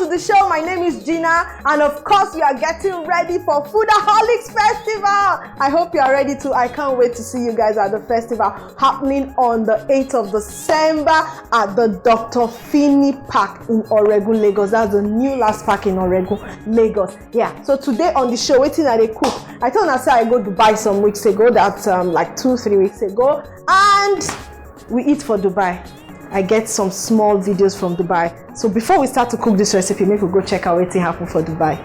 to the show. My name is Gina, and of course we are getting ready for Foodaholics Festival. I hope you are ready too. I can't wait to see you guys at the festival happening on the 8th of December at the Dr. Finney Park in Oregun, Lagos. That's the new last park in Oregun, Lagos. Yeah, so today on the show, waiting at a cook. I told Nasa I go to Dubai some weeks ago, that's like 2-3 weeks ago, and we eat for Dubai. I get some small videos from Dubai. So before we start to cook this recipe, maybe we'll go check out what happened for Dubai.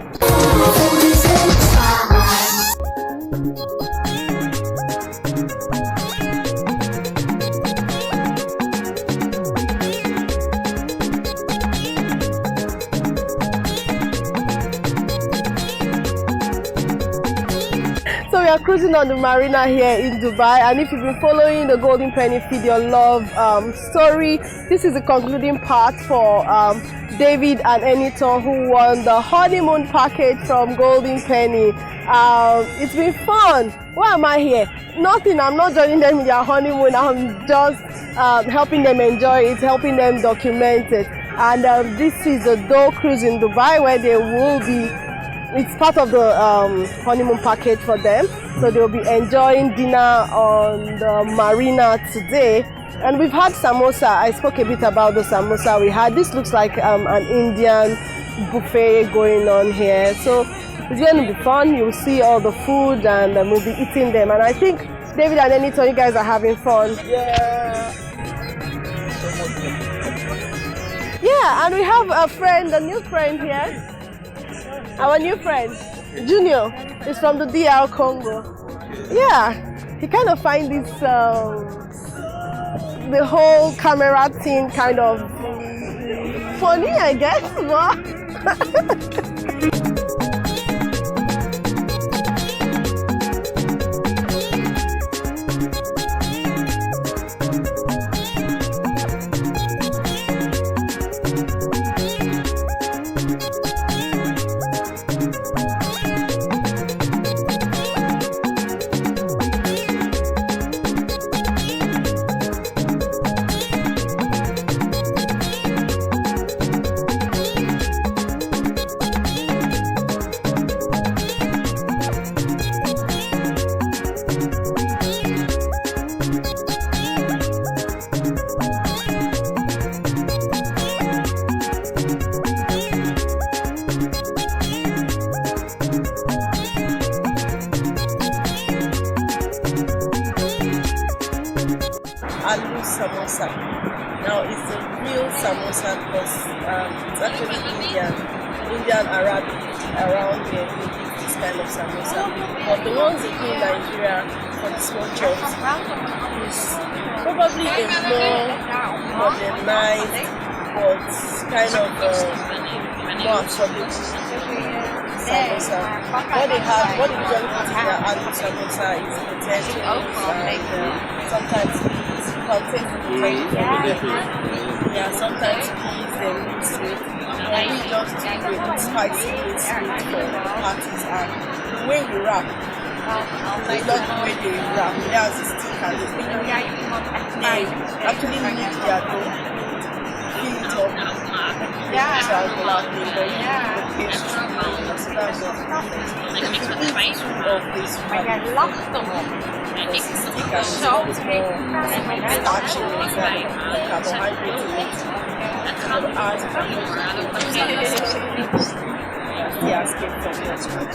So we are cruising on the marina here in Dubai, and if you've been following the Golden Penny Feed Your Love story, this is the concluding part for David and Eniton, who won the honeymoon package from Golden Penny. It's been fun. Why am I here? Nothing. I'm not joining them in their honeymoon. I'm just helping them enjoy it, helping them document it. And this is the Dole Cruise in Dubai, where they will be. It's part of the honeymoon package for them, so they'll be enjoying dinner on the marina today. And we've had samosa. I spoke a bit about the samosa we had. This looks like an Indian buffet going on here, so it's going to be fun. You'll see all the food, and we'll be eating them. And I think David and Eniton, you guys are having fun. Yeah, and we have a friend, a new friend here. Our new friend, Junior, is from the DR Congo. Yeah, he kind of finds this, the whole camera thing kind of funny, I guess. Samosa. Now it's a real samosa because it's actually Indian Arabic around here who eat this kind of samosa. But the ones they do in Nigeria for the small chops is probably a more modernized but kind of more affordable samosa. What they usually put in their aloo samosa is potatoes and sometimes contains sometimes peas and mixed with. And we just do with spicy mixed with for parties. And the way we wrap, it's not the way they wrap. There's a stick and the thing. They actually knead their dough, fill it up, triangular thing, then you do the pastry. So that's what you eat two of this one. Because it's thick and it's always more starchy inside, carbohydrate in it. So the eyes are the escape from the restaurant.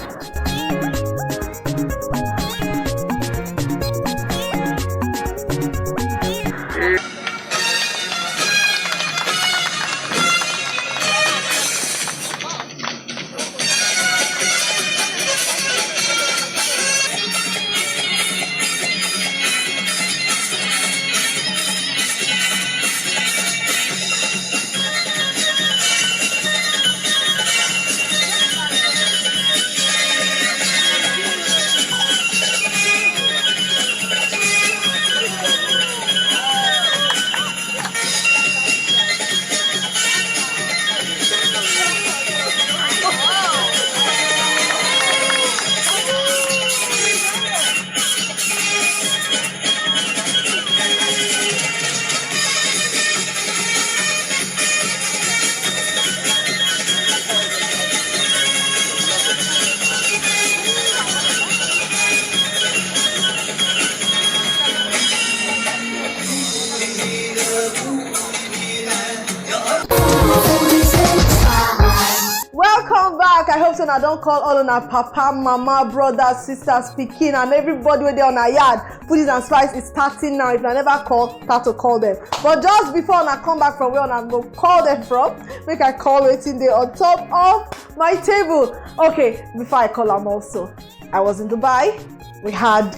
Welcome back. I hope so. I don't call all on our papa, mama, brothers, sisters, pikin, and everybody where they on our yard. Foodies and Spice is starting now. If I never call, start to call them. But just before I come back from where I go call them from, make I call waiting there on top of my table. Okay, before I call them also, I was in Dubai. We had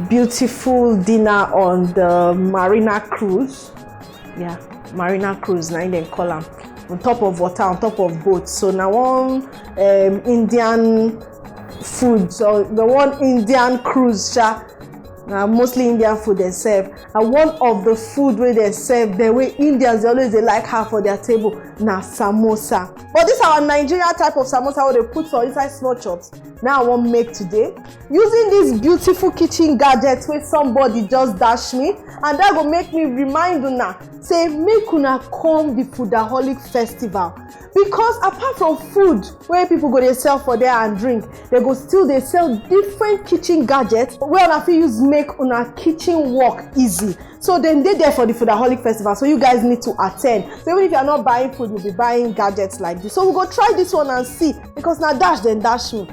beautiful dinner on the Marina Cruise. Yeah, Marina Cruise, now they call them. On top of water, on top of boats. So now one Indian food, so the one Indian cruise, mostly Indian food they serve. And one of the food where they serve, the way Indians they like have for their table, now samosa. But this is our Nigerian type of samosa where they put for inside small chops. Now I want to make today using these beautiful kitchen gadgets where somebody just dash me, and that will make me remind una say make una come the Foodaholic Festival, because apart from food where people go they sell for there and drink, they go still they sell different kitchen gadgets where una fit use make una kitchen work easy. So then they there for the Foodaholic Festival, so you guys need to attend. So even if you are not buying food, you'll be buying gadgets like this. So we'll go try this one and see, because now dash then dash me.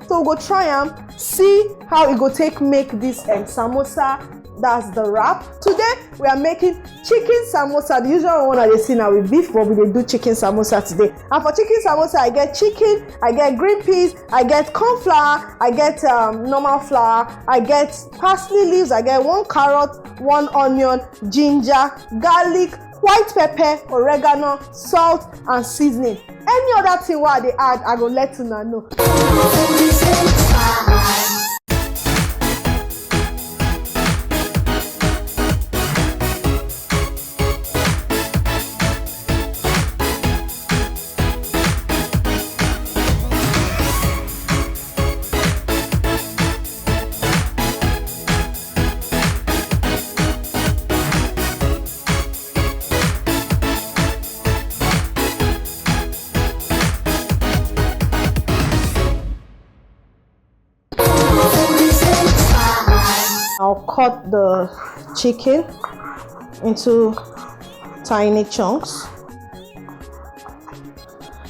So we'll go try and see how it go take make this samosa. That's the wrap. Today we are making chicken samosa. The usual one I see now with beef, but we will do chicken samosa today. And for chicken samosa, I get chicken, I get green peas, I get corn flour, I get normal flour, I get parsley leaves, I get 1 carrot, 1 onion, ginger, garlic, white pepper, oregano, salt, and seasoning. Any other thing what they add, I go let you know. I'll cut the chicken into tiny chunks.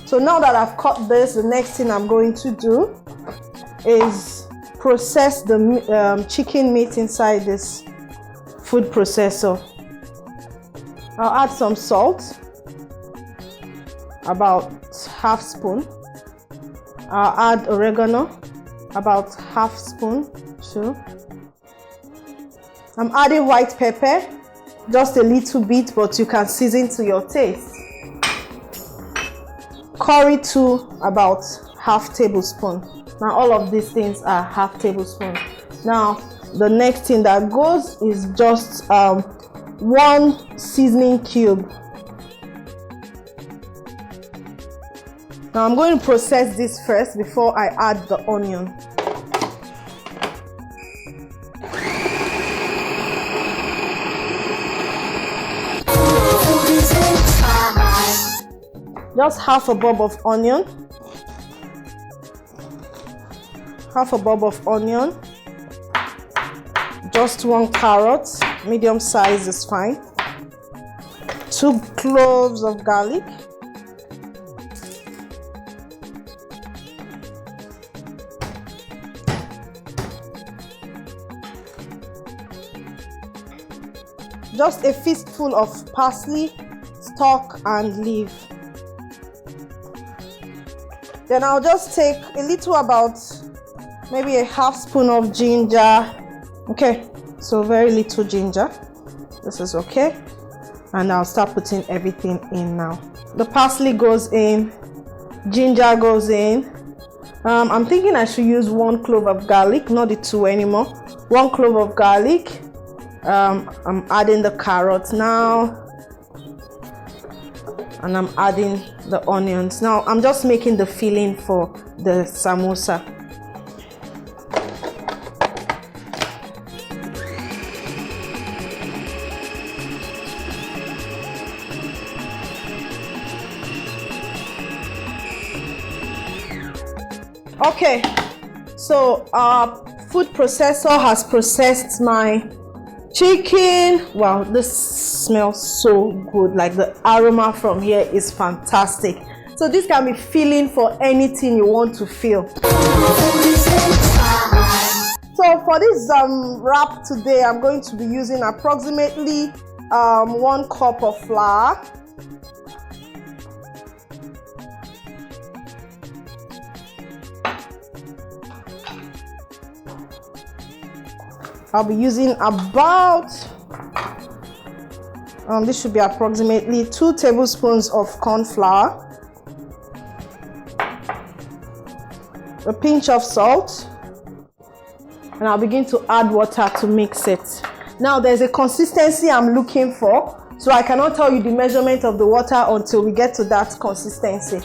So now that I've cut this, the next thing I'm going to do is process the chicken meat inside this food processor. I'll add some salt, about ½ spoon. I'll add oregano, about ½ spoon too. I'm adding white pepper, just a little bit, but you can season to your taste. Curry too, about ½ tablespoon. Now all of these things are ½ tablespoon. Now the next thing that goes is just 1 seasoning cube. Now I'm going to process this first before I add the onion. Just ½ a bulb of onion. ½ a bulb of onion. Just 1 carrot, medium size is fine. 2 cloves of garlic. Just a fistful of parsley, stalk and leaf. Then I'll just take a little, about maybe a ½ spoon of ginger. Okay, so very little ginger. This is okay. And I'll start putting everything in now. The parsley goes in, ginger goes in. I'm thinking I should use 1 clove of garlic, not the 2 anymore. 1 clove of garlic. I'm adding the carrots now. And I'm adding the onions. Now I'm just making the filling for the samosa. Okay, so our food processor has processed my chicken. Wow, this smells so good. Like the aroma from here is fantastic. So this can be filling for anything you want to fill. So for this wrap today, I'm going to be using approximately 1 cup of flour, I'll be using about this should be approximately 2 tablespoons of corn flour, a pinch of salt, and I'll begin to add water to mix it. Now there's a consistency I'm looking for, so I cannot tell you the measurement of the water until we get to that consistency.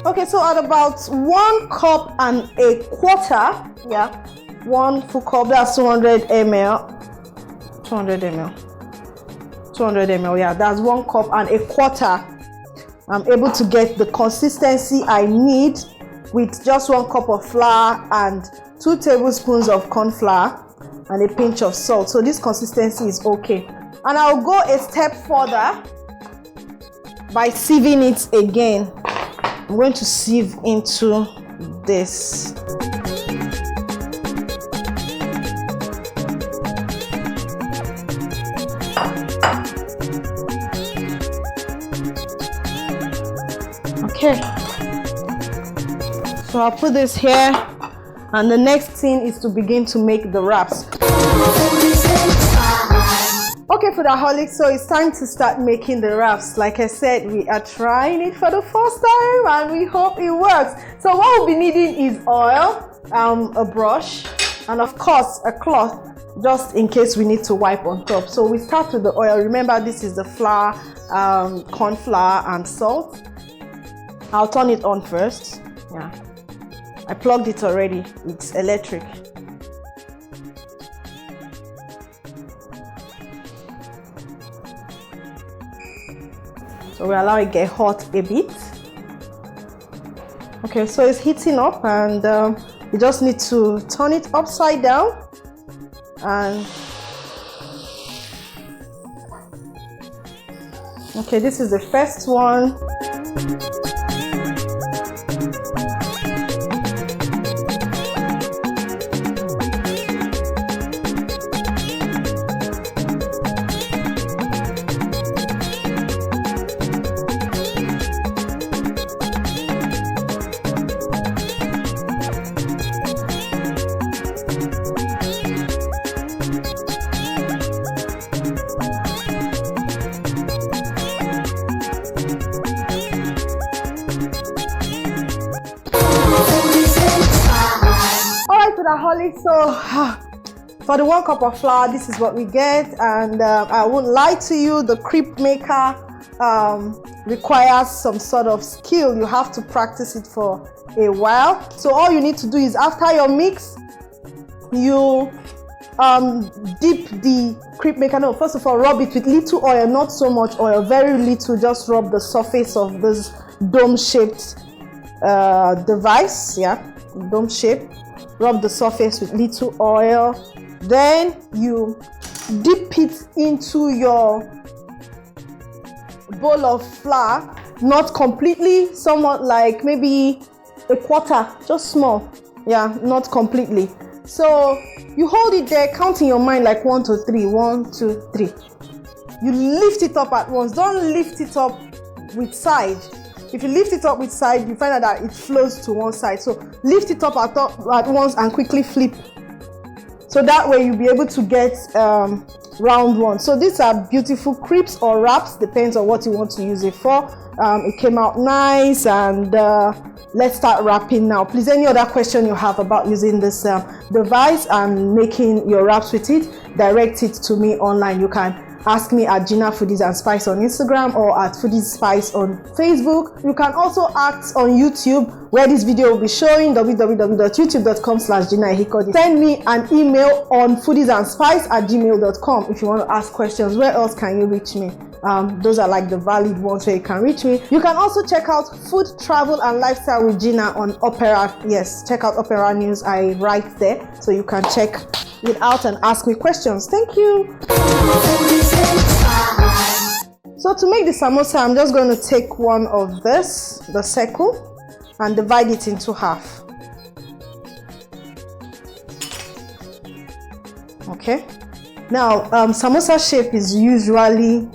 Okay, so at about 1 cup and a quarter, yeah, 1 full cup, that's 200 ml, yeah, that's 1 cup and a quarter. I'm able to get the consistency I need with just 1 cup of flour and 2 tablespoons of corn flour and a pinch of salt. So this consistency is okay. And I'll go a step further by sieving it again. I'm going to sieve into this. Okay, so I'll put this here, and the next thing is to begin to make the wraps. Okay, Foodaholics, so it's time to start making the wraps. Like I said, we are trying it for the first time and we hope it works. So what we'll be needing is oil, a brush, and of course a cloth, just in case we need to wipe on top. So we start with the oil. Remember, this is the flour, corn flour and salt. I'll turn it on first. Yeah, I plugged it already. It's electric. So we allow it get hot a bit. Okay, so it's heating up, and you just need to turn it upside down, and okay, this is the first one. So for the 1 cup of flour, this is what we get, and I won't lie to you, the crepe maker requires some sort of skill. You have to practice it for a while. So all you need to do is, after your mix, you dip the crepe maker. No, first of all, rub it with little oil, not so much oil, very little. Just rub the surface of this dome-shaped device. Yeah, dome shape. Rub the surface with little oil, then you dip it into your bowl of flour, not completely, somewhat like maybe a quarter, just small, yeah, not completely. So you hold it there, count in your mind like 1 to 3, 1, 2, 3. You lift it up at once. Don't lift it up with side. If you lift it up with side, you find out that it flows to one side. So lift it up at once and quickly flip. So that way you'll be able to get round ones. So these are beautiful crepes or wraps, depends on what you want to use it for. It came out nice, and let's start wrapping now. Please, any other question you have about using this device and making your wraps with it, direct it to me online. You can ask me at Gina Foodies and Spice on Instagram or at Foodies Spice on Facebook. You can also ask on YouTube, where this video will be showing, www.youtube.com/GinaEhikodi. Send me an email on foodiesandspice@gmail.com if you want to ask questions. Where else can you reach me? Those are like the valid ones where you can reach me. You can also check out Food, Travel and Lifestyle with Gina on Opera. Yes, check out Opera News. I write there, so you can check it out and ask me questions. Thank you. So to make the samosa, I'm just going to take one of this, the circle, and divide it into half. Okay. Now, samosa shape is usually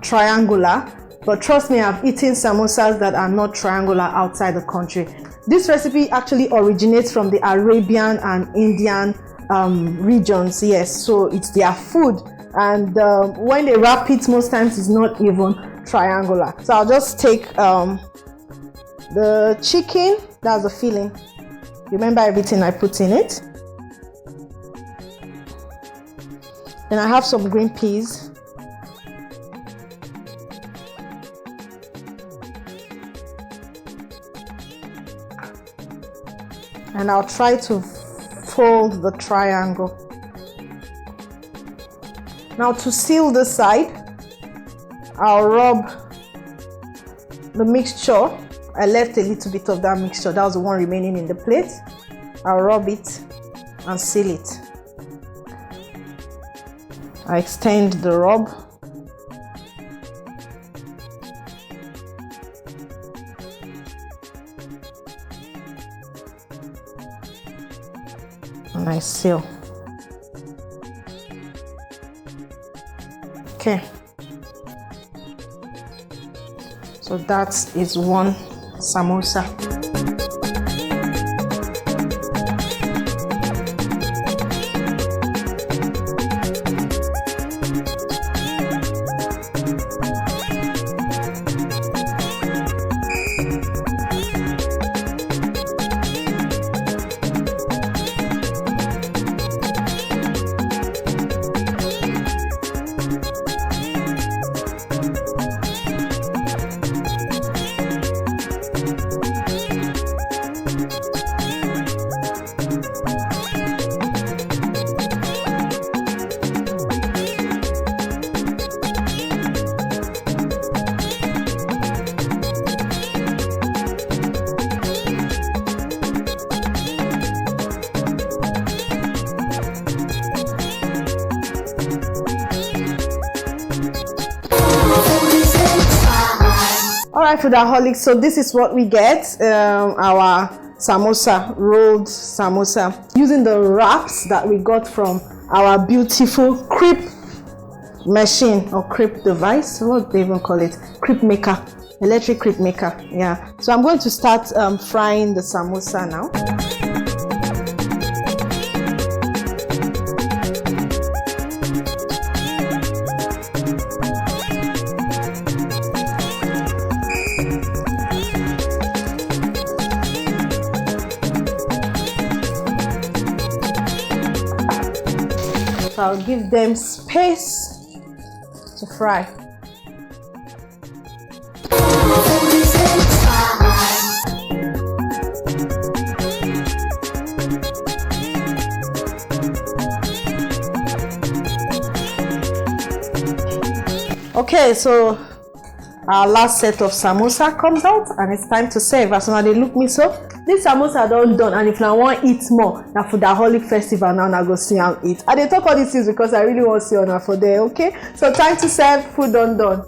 triangular, but trust me, I've eaten samosas that are not triangular outside the country. This recipe actually originates from the Arabian and Indian regions. Yes, so it's their food, and when they wrap it, most times it's not even triangular. So I'll just take the chicken. That's the filling. Remember everything I put in it. Then I have some green peas. And I'll try to fold the triangle. Now to seal this side, I'll rub the mixture. I left a little bit of that mixture. That was the one remaining in the plate. I'll rub it and seal it. I extend the rub. And I seal. Okay. So that is one samosa. Alright, foodaholics, so this is what we get, our samosa, rolled samosa, using the wraps that we got from our beautiful crepe machine or crepe device. What do they even call it? Crepe maker, electric crepe maker. Yeah, so I'm going to start frying the samosa now. I'll give them space to fry. Okay, so our last set of samosa comes out and it's time to serve. As soon as they look me so, this samosa don't done, and if I want eat more, now for the Foodaholic Festival now I go see and eat. I dey talk all these things because I really want to see on for there. Okay, so time to serve. Food done.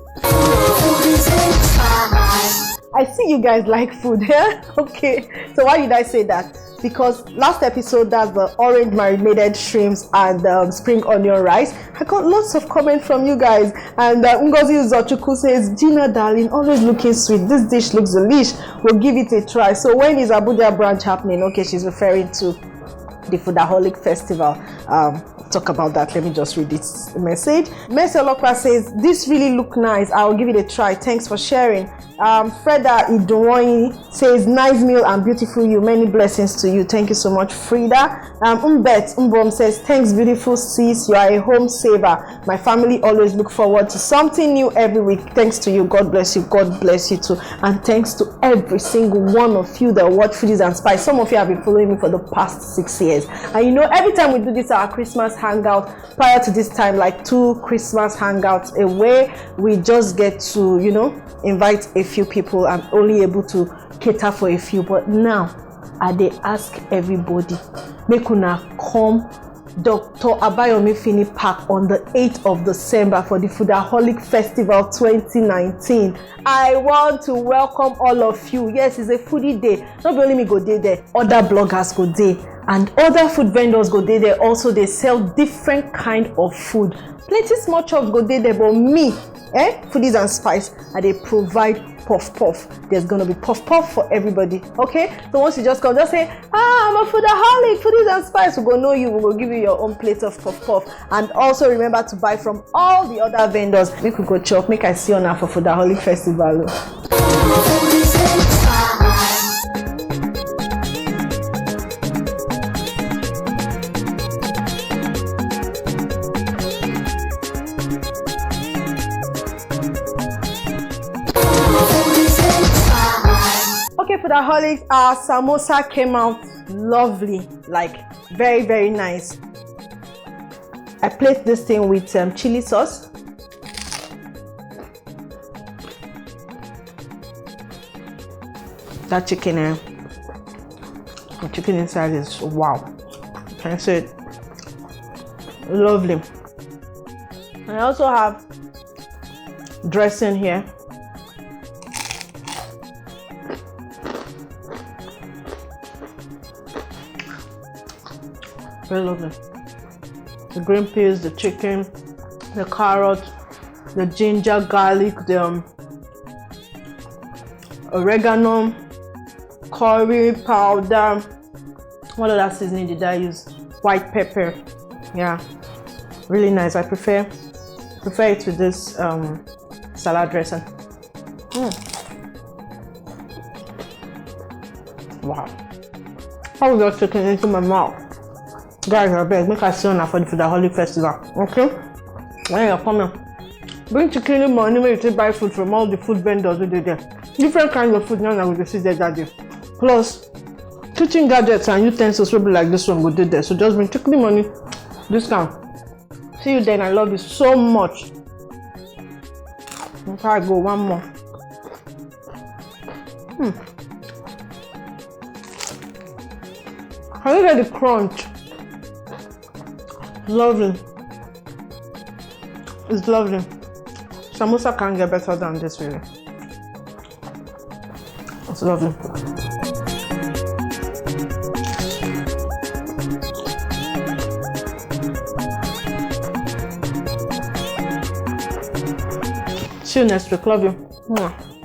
I see you guys like food, yeah? Okay, so why did I say that? Because last episode, that's the orange marinated shrimps and spring onion rice. I got lots of comments from you guys, and Ngozi Uzochukwu says, Gina darling, always looking sweet, this dish looks delish, we'll give it a try. So when is Abuja branch happening? Okay, she's referring to the Foodaholic Festival. talk about that. Let me just read this message. Mercy Olokpa says, this really look nice. I'll give it a try. Thanks for sharing. Freda Idowoni says, nice meal and beautiful you. Many blessings to you. Thank you so much, Frida. Umbom says, thanks, beautiful sis. You are a home saver. My family always look forward to something new every week. Thanks to you. God bless you. God bless you too. And thanks to every single one of you that watch Foodies and Spice. Some of you have been following me for the past 6 years. And you know, every time we do this, our Christmas hangout, prior to this time, like 2 Christmas hangouts away, we just get to, you know, invite a few people. I'm only able to cater for a few, but now I dey ask everybody, make una come Dr. Abayomi Fini Park on the 8th of December for the Foodaholic Festival 2019. I want to welcome all of you. Yes, it's a foodie day. Not only me go there, other bloggers go there, and other food vendors go there. Also, they sell different kind of food. Plenty small shops go there, but me, Foodies and Spice, and they provide puff puff. There's gonna be puff puff for everybody. Okay, so once you just come, just say, I'm a foodaholic, Foodies and Spice. We go know you. We will give you your own plate of puff puff. And also remember to buy from all the other vendors. We could go chop. Make I see on for Foodaholic Festival. Foodaholics, our samosa came out lovely, like very, very nice. I placed this thing with chili sauce. That chicken, the chicken inside is wow. Can I say it? Lovely. I also have dressing here. Very lovely. The green peas, the chicken, the carrot, the ginger, garlic, the oregano, curry powder. What other seasoning did I use? White pepper. Yeah, really nice. I prefer it with this salad dressing. Wow. How was that chicken into my mouth? Guys, I beg, make I see on for the Foodaholic Festival. Okay? When you're coming, bring chicken money when you buy food from all the food vendors who do there. Different kinds of food now that we can see there that day. Plus, kitchen gadgets and utensils will be like this one we do there. So just bring chicken money, discount. See you then. I love you so much. Okay, I go one more. Can you get the crunch? Lovely. It's lovely. Samosa can't get better than this, really. It's lovely. See you next week. Love you.